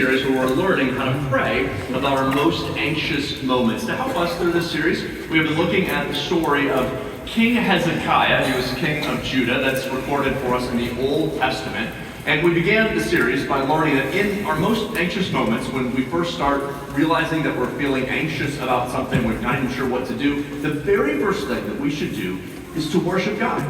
series where we're learning how to pray about our most anxious moments. To help us through this series, we have been looking at the story of King Hezekiah. He was king of Judah. That's recorded for us in the Old Testament. And we began the series by learning that in our most anxious moments, when we first start realizing that we're feeling anxious about something, we're not even sure what to do, the very first thing that we should do is to worship God.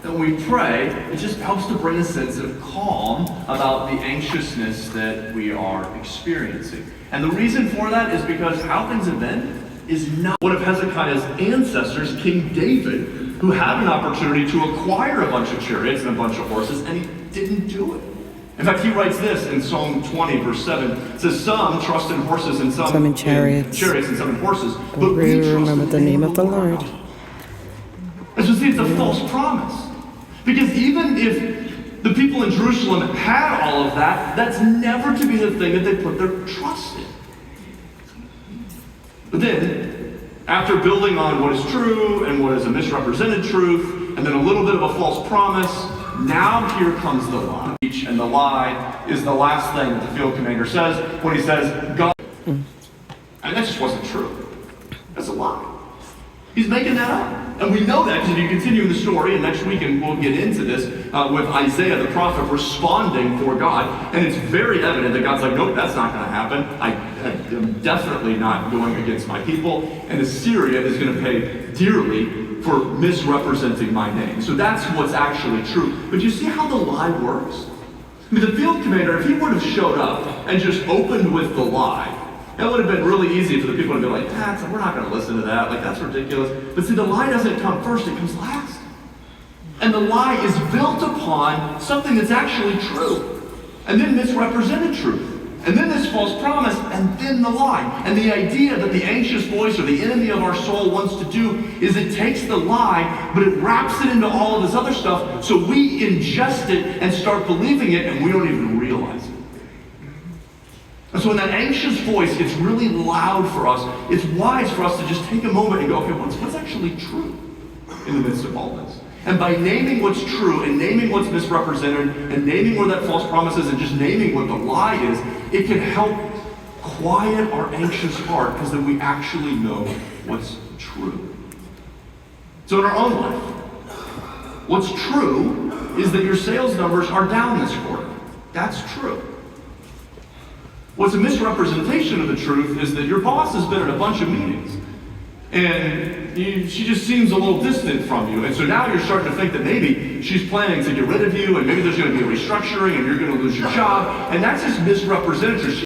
And when we pray, it just helps to bring a sense of calm about the anxiousness that we are experiencing. And the reason for that is because how things have been is not one of Hezekiah's ancestors, King David, who had an opportunity to acquire a bunch of chariots and a bunch of horses, and he didn't do it. In fact, he writes this in Psalm 20, verse 7. It says, some trust in horses and some in chariots and some in horses. But we remember the name of the Lord. As you see, it's a false promise. Because even if the people in Jerusalem had all of that, that's never to be the thing that they put their trust in. But then, after building on what is true and what is a misrepresented truth, and then a little bit of a false promise, now here comes the lie. And the lie is the last thing that the field commander says when he says, God. And that just wasn't true. That's a lie. He's making that up. And we know that because if you continue in the story, and next week we'll get into this, with Isaiah the prophet responding for God. And it's very evident that God's like, nope, that's not going to happen. I am definitely not going against my people. And Assyria is going to pay dearly for misrepresenting my name. So that's what's actually true. But you see how the lie works? I mean, the field commander, if he would have showed up and just opened with the lie, it would have been really easy for the people to be like, we're not going to listen to that. Like, that's ridiculous. But see, the lie doesn't come first, it comes last. And the lie is built upon something that's actually true. And then misrepresented truth. And then this false promise, and then the lie. And the idea that the anxious voice or the enemy of our soul wants to do is it takes the lie, but it wraps it into all of this other stuff, so we ingest it and start believing it, and we don't even realize it. And so when that anxious voice gets really loud for us, it's wise for us to just take a moment and go, okay, what's actually true in the midst of all this? And by naming what's true and naming what's misrepresented and naming where that false promise is and just naming what the lie is, it can help quiet our anxious heart because then we actually know what's true. So in our own life, what's true is that your sales numbers are down this quarter. That's true. What's a misrepresentation of the truth is that your boss has been at a bunch of meetings and she just seems a little distant from you. And so now you're starting to think that maybe she's planning to get rid of you and maybe there's going to be a restructuring and you're going to lose your job. And that's just misrepresented.